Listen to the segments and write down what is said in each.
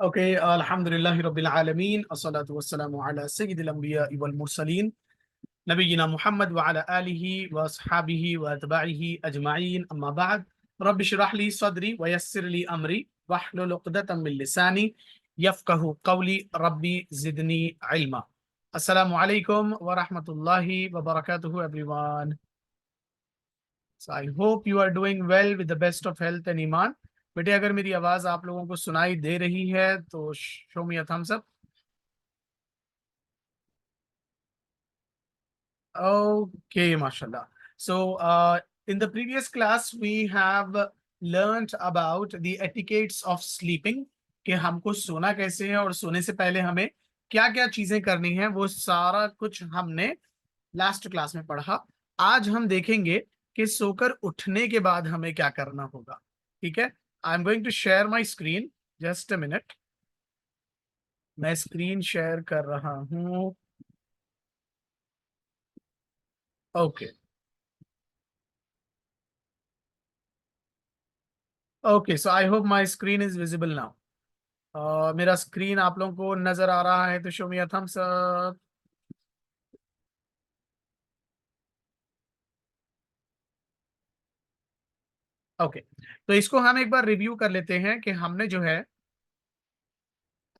Okay, अल्हम्दुलिल्लाहि रब्बिल आलमीन अस्सलातु वस्सलामु अला सय्यिदिल अंबिया वल मुरसलीन नबीना मुहम्मद व अला आलिहि व अस्हाबिहि व अतबाइहि अजमाइन अम्मा बाद रब्बि इश्रह ली सदरी व यस्सिर ली अमरी वहलुल उक़दतम मिन लिसानी यफ़क़हू क़ौली रब्बी ज़िदनी इल्मा। अस्सलामु अलैकुम व रहमतुल्लाहि व बरकातुहू everyone. So I hope you are doing well with the best of health and ईमान। बेटे अगर मेरी आवाज आप लोगों को सुनाई दे रही है तो show me a thumbs up. Okay, mashallah. So, in the previous class, we have learnt about the etiquettes of sleeping, कि हमको सोना कैसे है और सोने से पहले हमें क्या क्या चीजें करनी है, वो सारा कुछ हमने लास्ट क्लास में पढ़ा। आज हम देखेंगे कि सोकर उठने के बाद हमें क्या करना होगा। ठीक है, I am going to share my screen, just a minute. मैं स्क्रीन शेयर कर रहा हूँ। Okay okay, so I hope my screen is visible now. मेरा स्क्रीन आप लोगों को नजर आ रहा है तो show me a thumbs up. Okay, तो इसको हम एक बार रिव्यू कर लेते हैं कि हमने जो है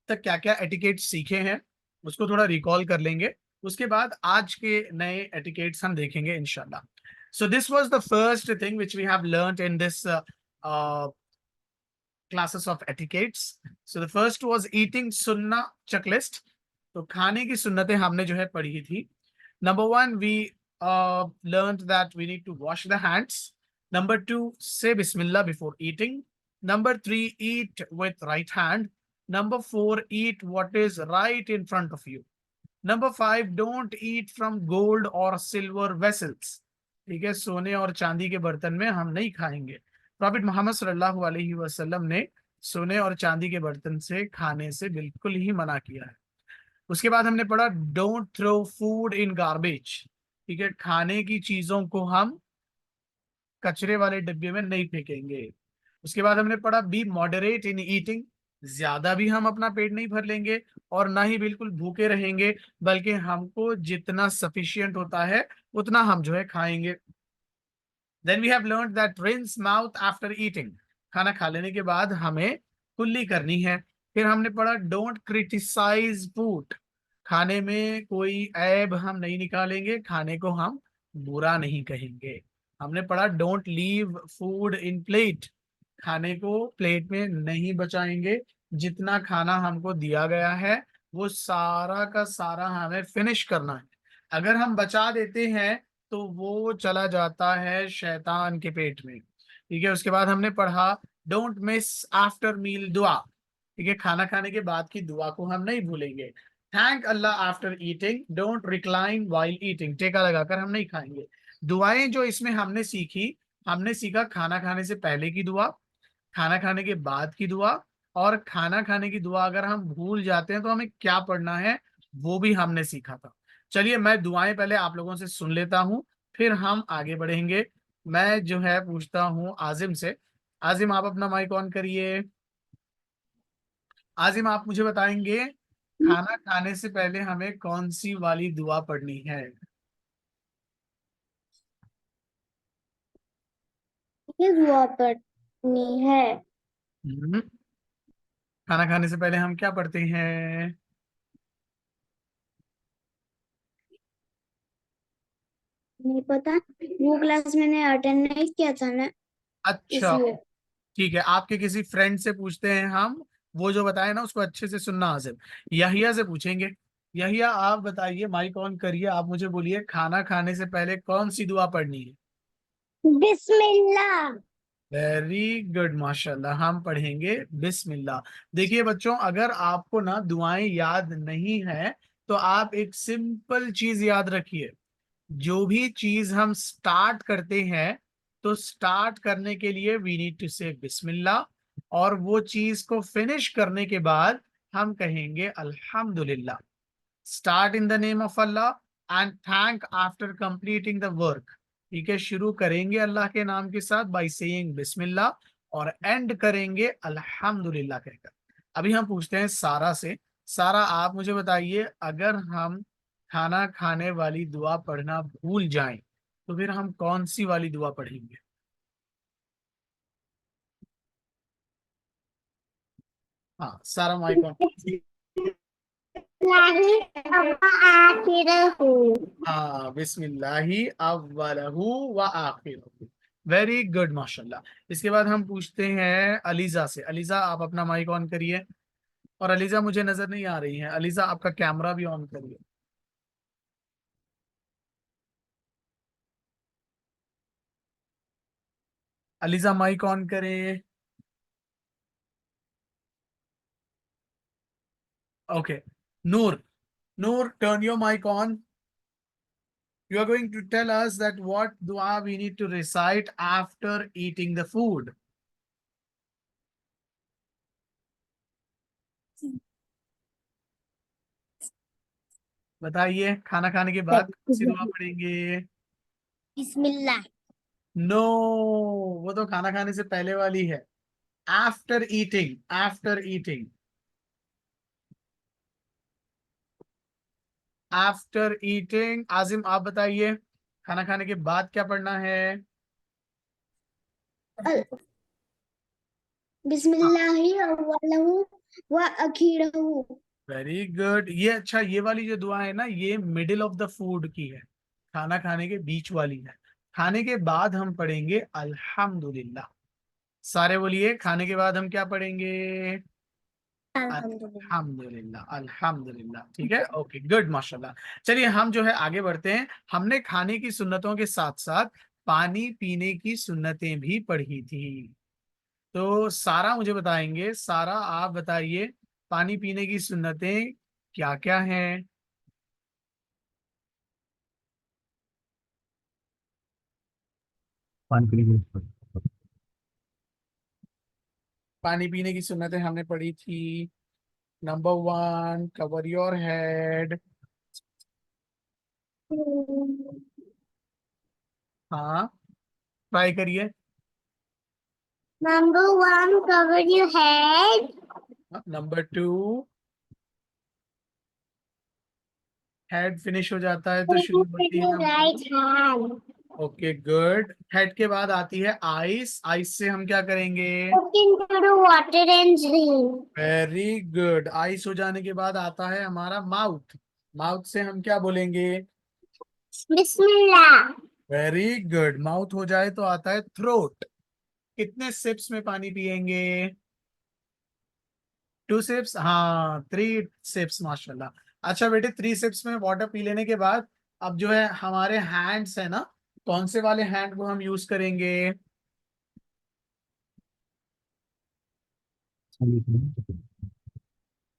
तक क्या क्या एटिकेट सीखे हैं, उसको थोड़ा रिकॉल कर लेंगे। उसके बाद आज के नए एटिकेट्स हम देखेंगे इंशाल्लाह। So this was the first thing which we have learned in this classes of etiquettes. So the first was eating sunnah checklist. तो खाने की सुन्नतें हमने जो है पढ़ी थी। Number one, we learned that we need to wash the hands. Number two, say Bismillah before eating. Number three, eat with right hand. Number four, eat what is right in front of you. Number five, don't eat from gold or silver vessels. ठीक है, सोने और चांदी के बर्तन में हम नहीं खाएंगे। प्रॉफिट मोहम्मद सल्लल्लाहु अलैहि वसल्लम ने सोने और चांदी के बर्तन से खाने से बिल्कुल ही मना किया है। उसके बाद हमने पढ़ा don't throw food in garbage. ठीक है, खाने की चीजों को हम कचरे वाले डिब्बे में नहीं फेंकेंगे। उसके बाद हमने पढ़ा बी मॉडरेट इन ईटिंग। ज्यादा भी हम अपना पेट नहीं भर लेंगे और ना ही बिल्कुल भूखे रहेंगे, बल्कि हमको जितना सफिशियंट होता है उतना हम जो है खाएंगे। Then we have learned that rinse mouth after eating. खाना खा लेने के बाद हमें कुल्ली करनी है। फिर हमने पढ़ा डोंट क्रिटिसाइज फूड। खाने में कोई ऐब हम नहीं निकालेंगे, खाने को हम बुरा नहीं कहेंगे। हमने पढ़ा don't leave food in plate. खाने को प्लेट में नहीं बचाएंगे, जितना खाना हमको दिया गया है वो सारा का सारा हमें फिनिश करना है। अगर हम बचा देते हैं तो वो चला जाता है शैतान के पेट में। ठीक है, उसके बाद हमने पढ़ा डोंट मिस आफ्टर मील दुआ। ठीक है, खाना खाने के बाद की दुआ को हम नहीं भूलेंगे। Thank Allah after eating, don't recline while eating. टेका लगाकर हम नहीं खाएंगे। दुआएं जो इसमें हमने सीखी, हमने सीखा खाना खाने से पहले की दुआ, खाना खाने के बाद की दुआ, और खाना खाने की दुआ अगर हम भूल जाते हैं तो हमें क्या पढ़ना है वो भी हमने सीखा था। चलिए मैं दुआएं पहले आप लोगों से सुन लेता हूं, फिर हम आगे बढ़ेंगे। मैं जो है पूछता हूं आजिम से। आजिम आप अपना माइक ऑन करिए। आजिम आप मुझे बताएंगे खाना खाने से पहले हमें कौन सी वाली दुआ पढ़नी है। ये दुआ पढ़नी है। हम्म, खाना खाने से पहले हम क्या पढ़ते हैं? नहीं पता, वो क्लास मैंने अटेंड नहीं किया था ना, अच्छा, इसलिए। ठीक है, आपके किसी फ्रेंड से पूछते हैं हम, वो जो बताए ना उसको अच्छे से सुनना। आसिफ, यहिया से पूछेंगे। यहिया आप बताइए, माइक ऑन करिए, आप मुझे बोलिए खाना खाने से पहले कौन सी दुआ पढ़नी है। बिस्मिल्लाह। वेरी गुड, माशाल्लाह, हम पढ़ेंगे बिस्मिल्लाह। देखिए बच्चों, अगर आपको ना दुआएं याद नहीं है तो आप एक सिंपल चीज याद रखिए। जो भी चीज हम स्टार्ट करते हैं तो स्टार्ट करने के लिए वी नीड टू से बिस्मिल्लाह, और वो चीज को फिनिश करने के बाद हम कहेंगे अल्हम्दुलिल्लाह। Start in the name of Allah and thank after completing the work. ठीक है, शुरू करेंगे अल्लाह के नाम के साथ बाय सेइंग बिस्मिल्लाह और एंड करेंगे अल्हम्दुलिल्लाह कहकर। अभी हम पूछते हैं सारा से। सारा, आप मुझे बताइए, अगर हम खाना खाने वाली दुआ पढ़ना भूल जाएं तो फिर हम कौन सी वाली दुआ पढ़ेंगे? हाँ, सारा माइक ऑन। हाँ, बिस्मिल्लाहि अव्वलहु व आखिरहु। वेरी गुड, माशाल्लाह। इसके बाद हम पूछते हैं अलीजा से। अलीजा, आप अपना माइक ऑन करिए। और अलीजा मुझे नजर नहीं आ रही है, अलीजा आपका कैमरा भी ऑन करिए। अलीजा माइक ऑन करे। Okay. Noor, Noor, turn your mic on. You are going to tell us that what dua we need to recite after eating the food. बताइए, खाना खाने के बाद कौन सी दुआ पढ़ेंगे? बिस्मिल्लाह। नो, वो तो खाना खाने से पहले वाली है। After eating, after eating, after eating. Azim, आप बताइए, खाना खाने के बाद क्या पढ़ना है? बिस्मिल्लाहि अव्वलहु व आखिरहु। Very good. ये अच्छा, ये वाली जो दुआ है ना, ये मिडिल ऑफ द फूड की है, खाना खाने के बीच वाली है। खाने के बाद हम पढ़ेंगे अल्हम्दुलिल्लाह। सारे बोलिए, खाने के बाद हम क्या पढ़ेंगे? अल्हम्दुलिल्लाह। अल्हम्दुलिल्लाह, अल्हम्दुलिल्लाह। ठीक है, ओके, गुड, माशाल्लाह। चलिए, हम जो है आगे बढ़ते हैं। हमने खाने की सुन्नतों के साथ साथ पानी पीने की सुन्नतें भी पढ़ी थी। तो सारा मुझे बताएंगे। सारा, आप बताइए, पानी पीने की सुन्नतें क्या क्या हैं? पानी पीने की पानी पीने की सुन्नतें हमने पढ़ी थी। Number one, cover your head. हाँ, ट्राई करिए। Number one, cover your head. Number two, head finish हो जाता है तो शुरू With होती है your number. right hand. Okay, good. Head के बाद आती है आइस। आइस से हम क्या करेंगे? Look into the water and drink. Very good. Ice हो जाने के बाद आता है हमारा माउथ। माउथ से हम क्या बोलेंगे? Bismillah. Very good. माउथ हो जाए तो आता है थ्रोट। कितने सिप्स में पानी पिएंगे? टू सिप्स, हाँ, थ्री सिप्स, माशाल्लाह। अच्छा बेटे, थ्री सिप्स में वाटर पी लेने के बाद अब जो है हमारे हैंड्स है ना, कौन से वाले हैंड को हम यूज करेंगे?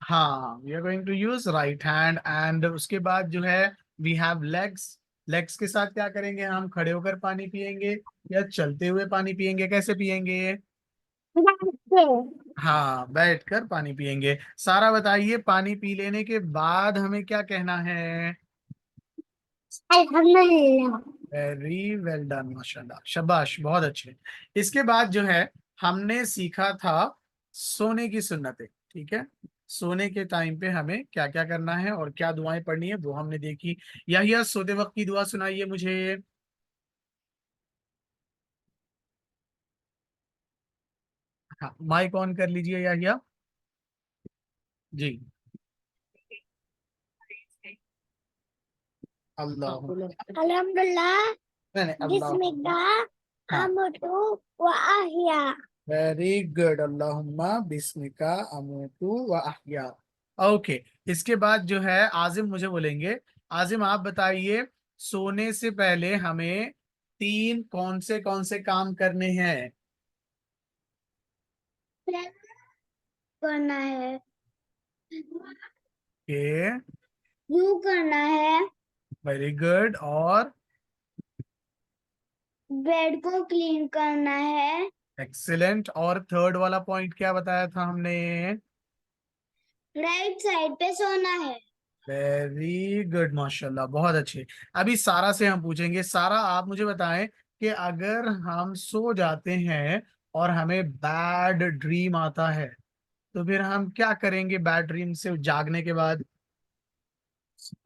हाँ, we are going to use right hand. And उसके बाद जो है वी हैव लेग्स। लेग्स के साथ क्या करेंगे? हम खड़े होकर पानी पिएंगे या चलते हुए पानी पिएंगे? कैसे पिएंगे? हाँ, बैठकर पानी पिएंगे। सारा बताइए, पानी पी लेने के बाद हमें क्या कहना है? Alhamdulillah. वेरी वेल डन, माशाल्लाह, शाबाश, बहुत अच्छे। इसके बाद जो है हमने सीखा था सोने की सुन्नतें। ठीक है, सोने के टाइम पे हमें क्या क्या करना है और क्या दुआएं पढ़नी है वो हमने देखी। या सोते वक्त की दुआ सुनाइए मुझे। हाँ, माइक ऑन कर लीजिए या जी। अल्लाह, Alhamdulillah. नहीं नहीं, अल्लाह। Bismillah. हाँ, Amutu wa ahya. Very good. अल्लाहुम्मा बिस्मिका अमूतु व अहया। ओके। इसके बाद जो है आजिम मुझे बोलेंगे। आजिम, आप बताइए, सोने से पहले हमें तीन कौन से काम करने हैं? करना है। के यू करना है। Very good. और बेड को क्लीन करना है। एक्सीलेंट। और थर्ड वाला पॉइंट क्या बताया था हमने? राइट साइड पे सोना है। वेरी गुड, माशाल्लाह, बहुत अच्छे। अभी सारा से हम पूछेंगे। सारा, आप मुझे बताएं कि अगर हम सो जाते हैं और हमें बैड ड्रीम आता है तो फिर हम क्या करेंगे बैड ड्रीम से जागने के बाद?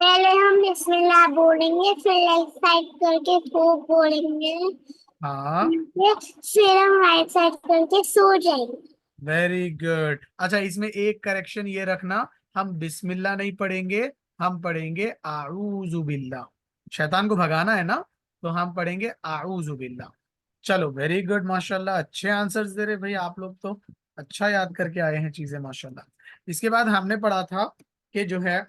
पहले हम बिस्मिल्लाह बोलेंगे, फिर लेफ्ट साइड करके फूक बोलेंगे, हाँ, फिर हम राइट साइड करके सो जाएंगे। Very good. अच्छा, इसमें एक करेक्शन ये रखना, हम बिस्मिल्लाह नहीं पढ़ेंगे, हम पढ़ेंगे आऊज़ु बिल्लाह। शैतान को भगाना है ना, तो हम पढ़ेंगे आऊज़ु बिल्लाह। चलो, वेरी गुड, माशाल्लाह, अच्छे आंसर्स दे रहे भाई आप लोग तो। अच्छा याद करके आए हैं चीजें, माशाल्लाह। इसके बाद हमने पढ़ा था कि जो है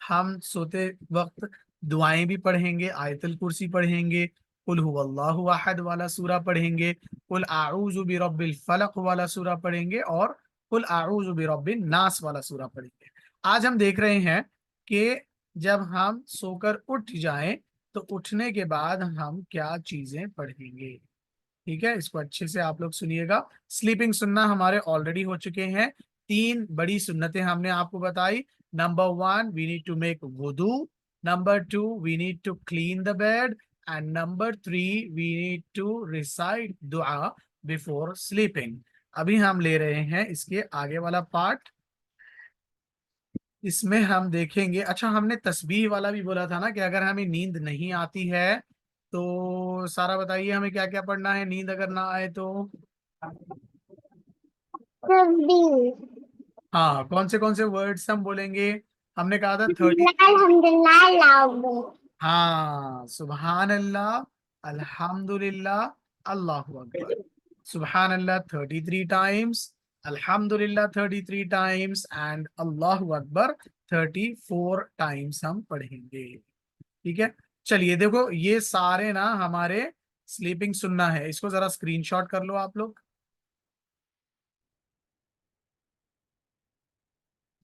हम सोते वक्त दुआएं भी पढ़ेंगे, आयतल कुर्सी पढ़ेंगे, कुल हुवल्लाहु अहद वाला सूरा पढ़ेंगे, कुल आऊज़ु बिरब्बिल फलक वाला सूरा पढ़ेंगे, और कुल आऊज़ु बिरब्बिन नास वाला सूरा पढ़ेंगे। आज हम देख रहे हैं कि जब हम सोकर उठ जाएं तो उठने के बाद हम क्या चीजें पढ़ेंगे। ठीक है, इसको अच्छे से आप लोग सुनिएगा। स्लीपिंग सुनना हमारे ऑलरेडी हो चुके हैं। 3 बड़ी सुन्नतें हमने आपको बताई। Number 1, we need to make वुदू। Number 2, we need to clean the bed. And number 3, we need to recite दुआ बिफोर स्लीपिंग। अभी हम ले रहे हैं इसके आगे वाला पार्ट। इसमें हम देखेंगे, अच्छा हमने तस्बीह वाला भी बोला था ना कि अगर हमें नींद नहीं आती है तो सारा बताइए हमें क्या क्या पढ़ना है नींद अगर ना आए तो? तस्बीह, हाँ, कौन से वर्ड्स हम बोलेंगे? हमने कहा था 30। अल्हम्दुलिल्लाह, अल्लाहू हाँ, सुबहान अल्लाह, अल्हम्दुलिल्लाह, अल्लाहु अकबर। सुबहान अल्लाह 33 टाइम्स, अल्हम्दुलिल्लाह 33 टाइम्स, एंड अल्लाहु अकबर 34 टाइम्स हम पढ़ेंगे। ठीक है, चलिए देखो, ये सारे ना हमारे स्लीपिंग सुनना है। इसको जरा स्क्रीनशॉट कर लो आप लोग।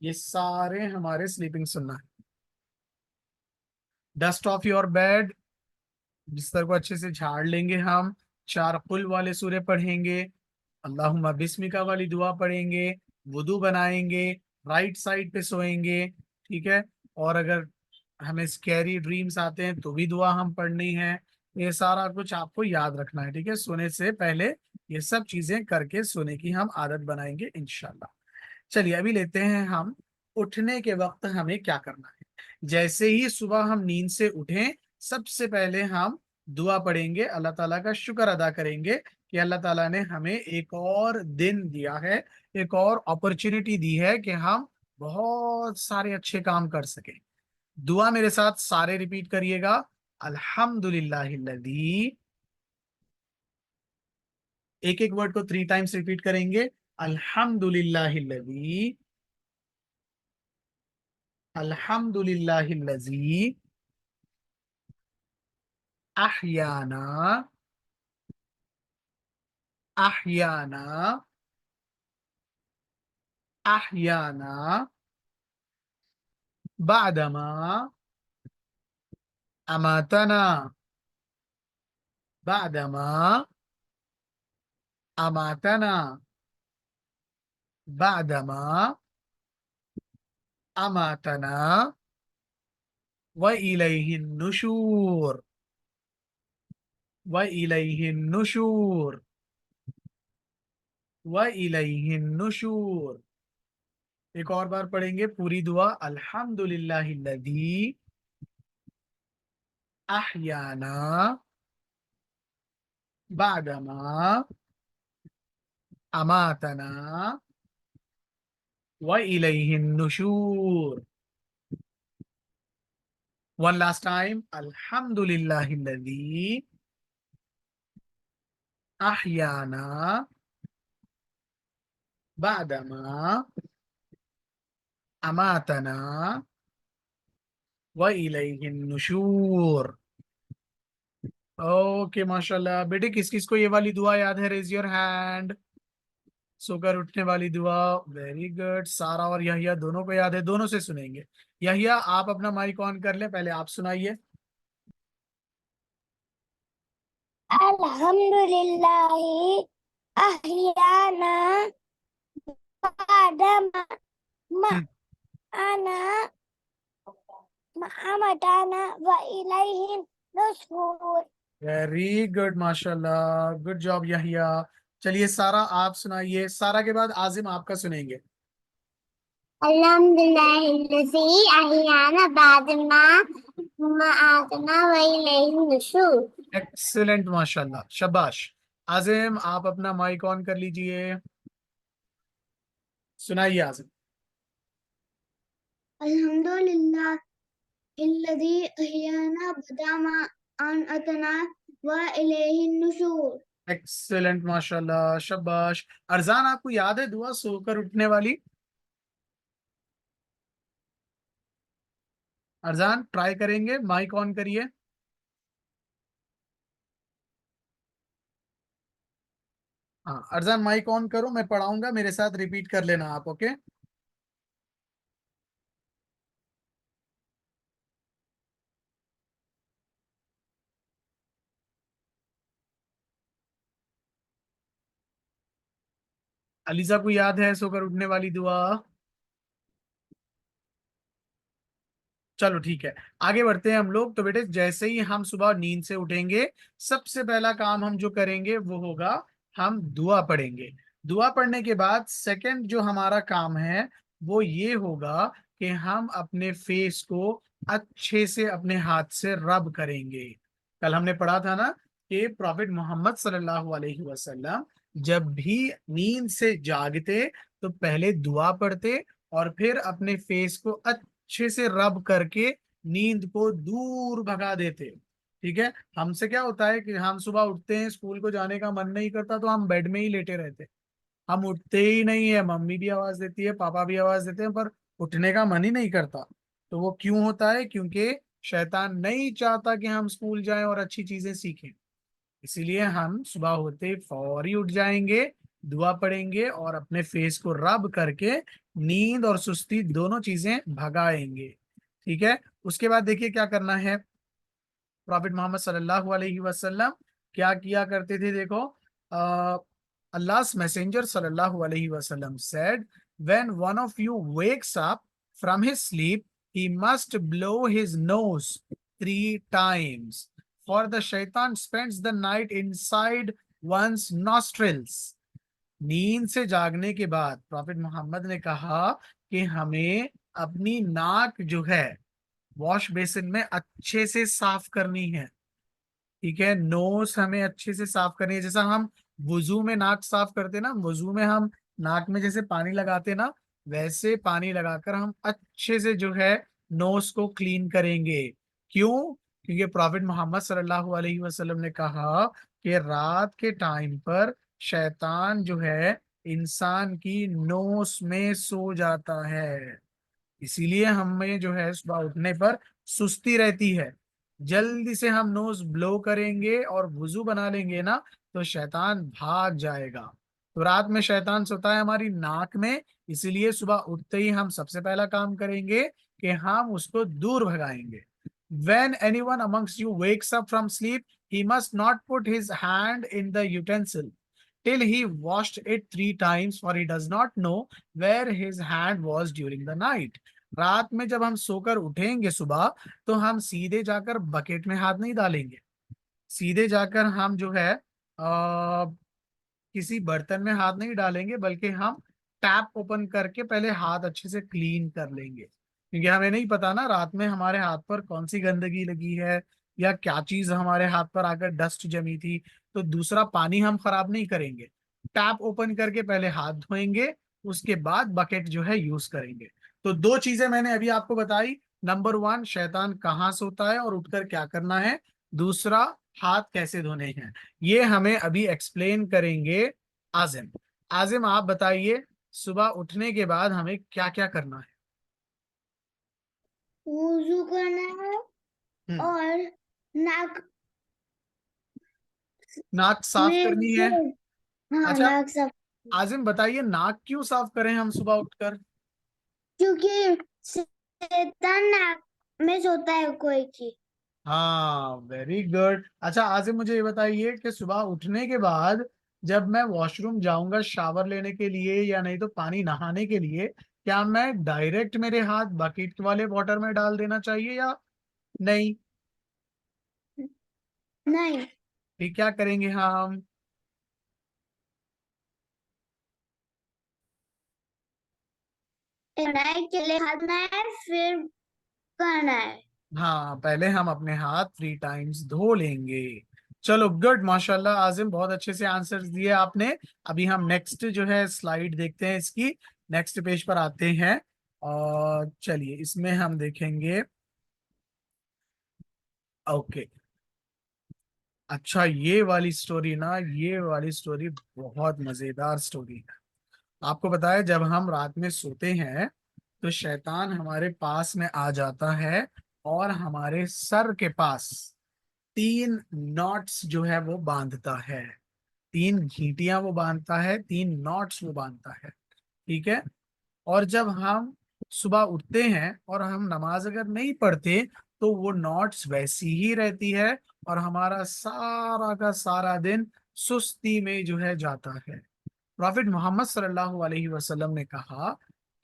ये सारे हमारे स्लीपिंग सुनना है। डस्ट ऑफ योर बेड, बिस्तर को अच्छे से झाड़ लेंगे हम। 4 कुल वाले सूरे पढ़ेंगे, अल्लाहुम्मा बिस्मिका वाली दुआ पढ़ेंगे, वुदू बनाएंगे, राइट साइड पे सोएंगे। ठीक है, और अगर हमें स्कैरी ड्रीम्स आते हैं तो भी दुआ हम पढ़नी है। ये सारा कुछ आपको याद रखना है, ठीक है, सोने से पहले ये सब चीजें करके सोने की हम आदत बनाएंगे इंशाल्लाह। चलिए, अभी लेते हैं हम उठने के वक्त हमें क्या करना है। जैसे ही सुबह हम नींद से उठें, सबसे पहले हम दुआ पढ़ेंगे, अल्लाह ताला का शुक्र अदा करेंगे कि अल्लाह ताला ने हमें एक और दिन दिया है, एक और अपॉर्चुनिटी दी है कि हम बहुत सारे अच्छे काम कर सके। दुआ मेरे साथ सारे रिपीट करिएगा। अल्हम्दुलिल्लाहिल्लज़ी, एक एक वर्ड को 3 टाइम्स रिपीट करेंगे। अल्हम्दुलिल्लाहिल्लज़ी, अल्हम्दुलिल्लाहिल्लज़ी अहयाना, अहयाना, अहयाना बादमा अमातना, बादमा अमातना, बादमा अमातना व इलैहिन नुशूर, व इलैहिन नुशूर, व इलैहिन नुशूर। एक और बार पढ़ेंगे पूरी दुआ। अल्हम्दुलिल्लाहिल्लज़ी अहयाना बादमा अमातना व इलैहिन नुशूर। One last time. Alhamdulillahilladzi ahyana ba'dama amatana wa ilayhin nushur। Okay, माशाल्लाह। बेटे, किस किस को ये वाली दुआ याद है? Raise your hand. सोकर उठने वाली दुआ, वेरी गुड। सारा और यहिया दोनों को याद है, दोनों से सुनेंगे। यहिया, आप अपना माइक ऑन कर लें, पहले आप सुनाइए। अल्हम्दुलिल्लाहि अहयाना बादमा मआना मअमताना व इलैहिन नुशूर। वेरी गुड, माशाल्लाह, गुड जॉब यहिया। चलिए सारा आप सुनाइए, सारा के बाद आजिम आपका सुनेंगे। अल्हम्दुलिल्लाहिल्लज़ी अहयाना बाद मा आतना व इलैहि नुशूर। एक्सीलेंट, माशाल्लाह, शाबाश। आजिम आप अपना माइक ऑन कर लीजिए, सुनाइए आजिम। अल्हम्दुलिल्लाहिल्लज़ी अहयाना बाद मा आतना व इलैहि नुशूर। एक्सीलेंट, माशाल्लाह, शाबाश। अरजान आपको याद है दुआ सोकर उठने वाली? अरजान ट्राई करेंगे, माइक ऑन करिए। हाँ अरजान माइक ऑन करो, मैं पढ़ाऊंगा, मेरे साथ रिपीट कर लेना आप, ओके? अलीजा को याद है सोकर उठने वाली दुआ? चलो ठीक है, आगे बढ़ते हैं हम लोग। तो बेटे जैसे ही हम सुबह नींद से उठेंगे, सबसे पहला काम हम जो करेंगे वो होगा, हम दुआ पढ़ेंगे। दुआ पढ़ने के बाद सेकंड जो हमारा काम है वो ये होगा कि हम अपने फेस को अच्छे से अपने हाथ से रब करेंगे। कल हमने पढ़ा था ना कि प्रॉफिट मोहम्मद सल्लल्लाहु अलैहि वसल्लम जब भी नींद से जागते तो पहले दुआ पढ़ते और फिर अपने फेस को अच्छे से रब करके नींद को दूर भगा देते। ठीक है, हमसे क्या होता है कि हम सुबह उठते हैं, स्कूल को जाने का मन नहीं करता तो हम बेड में ही लेटे रहते, हम उठते ही नहीं है। मम्मी भी आवाज देती है, पापा भी आवाज देते हैं, पर उठने का मन ही नहीं करता। तो वो क्यों होता है? क्योंकि शैतान नहीं चाहता कि हम स्कूल जाएं और अच्छी चीजें सीखें। इसीलिए हम सुबह होते ही फौरी उठ जाएंगे, दुआ पढ़ेंगे और अपने फेस को रब करके नींद और सुस्ती दोनों चीजें भगाएंगे। ठीक है, उसके बाद देखिए क्या करना है। प्रॉफिट मोहम्मद सल्लल्लाहु अलैहि वसल्लम क्या किया करते थे, देखो। अल्लाह's मैसेंजर सल्लल्लाहु अलैहि वसल्लम said, when one of you wakes up from his sleep, he must blow his nose 3 times, for the shaitan spends the night inside one's nostrils. नींद से जागने के बाद प्रॉफिट मोहम्मद ने कहा कि हमें अपनी नाक जो है वॉश बेसिन में अच्छे से साफ करनी है। ठीक है, नोज हमें अच्छे से साफ करनी है, जैसा हम वुजू में नाक साफ करते ना, वुजू में हम नाक में जैसे पानी लगाते ना, वैसे पानी लगाकर हम अच्छे से जो है नोज को क्लीन करेंगे। क्यों? क्योंकि प्रॉफिट मोहम्मद सल्लल्लाहु अलैहि वसल्लम ने कहा कि रात के टाइम पर शैतान जो है इंसान की नोज में सो जाता है। इसीलिए हमें जो है सुबह उठने पर सुस्ती रहती है। जल्दी से हम नोज ब्लो करेंगे और वुजू बना लेंगे ना, तो शैतान भाग जाएगा। तो रात में शैतान सोता है हमारी नाक में, इसीलिए सुबह उठते ही हम सबसे पहला काम करेंगे कि हम उसको दूर भगाएंगे। When anyone amongst you wakes up from sleep, he must not put his hand in the utensil till he washed it 3 times, for he does not know where his hand was during the night. रात में जब हम सोकर उठेंगे सुबह, तो हम सीधे जाकर बकेट में हाथ नहीं डालेंगे, सीधे जाकर हम जो है किसी बर्तन में हाथ नहीं डालेंगे, बल्कि हम टैप ओपन करके पहले हाथ अच्छे से क्लीन कर लेंगे। क्योंकि हमें नहीं पता ना रात में हमारे हाथ पर कौन सी गंदगी लगी है या क्या चीज हमारे हाथ पर आकर डस्ट जमी थी, तो दूसरा पानी हम खराब नहीं करेंगे। टैप ओपन करके पहले हाथ धोएंगे, उसके बाद बकेट जो है यूज करेंगे। तो दो चीजें मैंने अभी आपको बताई। नंबर वन, शैतान कहाँ सोता है और उठकर क्या करना है। दूसरा, हाथ कैसे धोने हैं। ये हमें अभी एक्सप्लेन करेंगे आजिम। आजिम आप बताइए, सुबह उठने के बाद हमें क्या क्या करना है? वुजू करना है हम्म, और नाक नाक साफ में करनी से, है। हाँ अच्छा नाक सब, आजिम बताइए, नाक क्यों साफ करें हम सुबह उठकर? क्योंकि शैतान नाक में सोता है कोई की। हाँ, वेरी गुड। अच्छा आजिम मुझे ये बताइए कि सुबह उठने के बाद जब मैं वॉशरूम जाऊंगा शावर लेने के लिए या नहीं तो पानी नहाने के लिए, क्या मैं डायरेक्ट मेरे हाथ बकेट वाले वाटर में डाल देना चाहिए या नहीं? नहीं, फिर क्या करेंगे हम? केले खाना है फिर करना है। हाँ, पहले हम अपने हाथ 3 टाइम्स धो लेंगे। चलो गुड, माशाल्लाह आजिम, बहुत अच्छे से आंसर्स दिए आपने। अभी हम नेक्स्ट जो है स्लाइड देखते हैं इसकी। नेक्स्ट पेज पर आते हैं और चलिए इसमें हम देखेंगे। ओके, अच्छा ये वाली स्टोरी ना, ये वाली स्टोरी बहुत मजेदार स्टोरी है। आपको बताया, जब हम रात में सोते हैं तो शैतान हमारे पास में आ जाता है और हमारे सर के पास 3 नॉट्स जो है वो बांधता है। 3 घींटियां वो बांधता है, 3 नॉट्स वो बांधता है। ठीक है। और जब हम सुबह उठते हैं और हम नमाज अगर नहीं पढ़ते तो वो नॉट्स वैसी ही रहती है और हमारा सारा का सारा दिन सुस्ती में जो है जाता है। प्रॉफिट मोहम्मद सल्लल्लाहु अलैहि वसल्लम ने कहा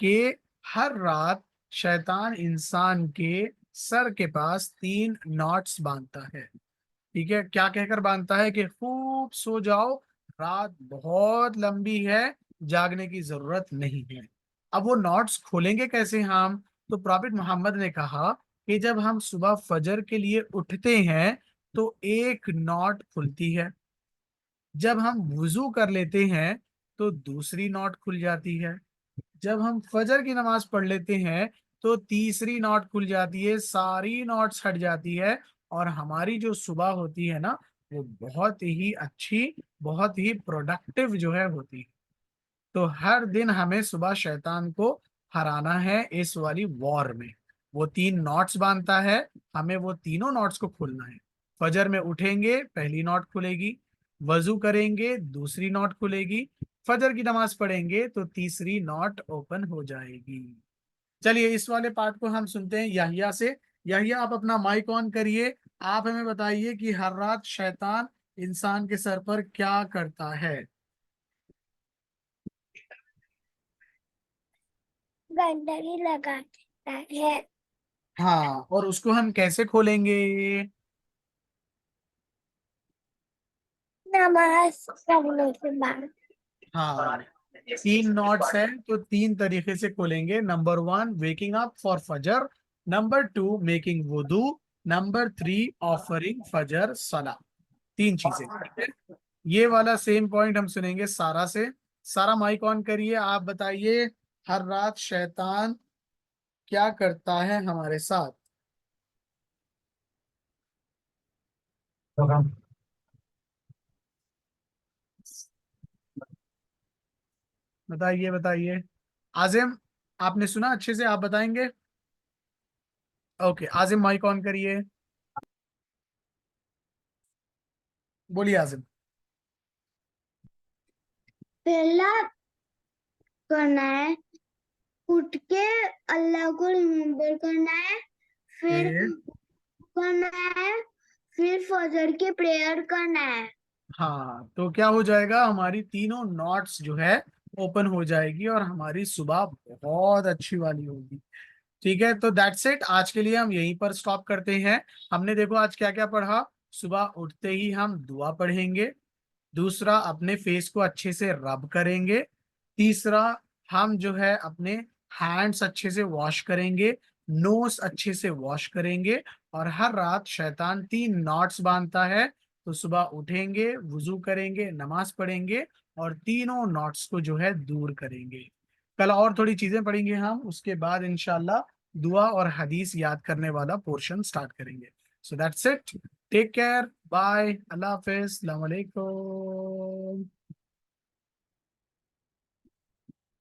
कि हर रात शैतान इंसान के सर के पास 3 नॉट्स बांधता है। ठीक है, क्या कहकर बांधता है कि खूब सो जाओ, रात बहुत लंबी है, जागने की जरूरत नहीं है। अब वो नॉट्स खोलेंगे कैसे हम? तो प्रॉफिट मोहम्मद ने कहा कि जब हम सुबह फजर के लिए उठते हैं तो एक नॉट खुलती है। जब हम वुजू कर लेते हैं तो दूसरी नॉट खुल जाती है। जब हम फजर की नमाज पढ़ लेते हैं तो तीसरी नॉट खुल जाती है, सारी नॉट्स हट जाती है और हमारी जो सुबह होती है ना, वो बहुत ही अच्छी, बहुत ही प्रोडक्टिव जो है होती है। तो हर दिन हमें सुबह शैतान को हराना है इस वाली वॉर में। वो 3 नॉट्स बांधता है, हमें वो तीनों नॉट्स को खोलना है। फजर में उठेंगे, पहली नॉट खुलेगी। वजू करेंगे, दूसरी नॉट खुलेगी। फजर की नमाज पढ़ेंगे तो तीसरी नॉट ओपन हो जाएगी। चलिए इस वाले पार्ट को हम सुनते हैं याहिया से। याहिया, आप अपना माइक ऑन करिए। आप हमें बताइए कि हर रात शैतान इंसान के सर पर क्या करता है। गंदगी लगा देता है। हाँ, और उसको हम कैसे खोलेंगे? नमाज पढ़ने के बाद। हाँ, 3 नॉट्स है तो 3 तरीके से खोलेंगे। नंबर 1, वेकिंग अप फॉर फजर। नंबर 2, मेकिंग वुदू। नंबर 3, ऑफरिंग फजर सला। 3 चीजें, ठीक है। ये वाला सेम पॉइंट हम सुनेंगे सारा से। सारा माइक ऑन करिए, आप बताइए हर रात शैतान क्या करता है हमारे साथ। बताइए बताइए। आजिम, आपने सुना अच्छे से, आप बताएंगे? ओके, आजिम माइक ऑन करिए, बोलिए आजिम। पहला करना है उठ के अल्लाह को रिमेम्बर करना है, फिर ए, करना है, फिर फजर के प्रेयर करना है। हाँ, तो क्या हो जाएगा, हमारी तीनों नॉट्स जो है ओपन हो जाएगी और हमारी सुबह बहुत अच्छी वाली होगी। ठीक है, तो दैट्स इट, आज के लिए हम यहीं पर स्टॉप करते हैं। हमने देखो आज क्या क्या पढ़ा। सुबह उठते ही हम दुआ पढ़ेंगे। दूसरा, अपने फेस को अच्छे से रब करेंगे। तीसरा, हम जो है अपने हैंड्स अच्छे से वॉश करेंगे। नोज अच्छे से वॉश करेंगे। और हर रात शैतान 3 नॉट्स बांधता है, तो सुबह उठेंगे, वुजू करेंगे, नमाज पढ़ेंगे और तीनों नॉट्स को जो है दूर करेंगे। कल और थोड़ी चीजें पढ़ेंगे हम, उसके बाद इंशाल्लाह दुआ और हदीस याद करने वाला पोर्शन स्टार्ट करेंगे। So that's it, take care, bye, अल्लाह हाफिज, अस्सलाम वालेकुम।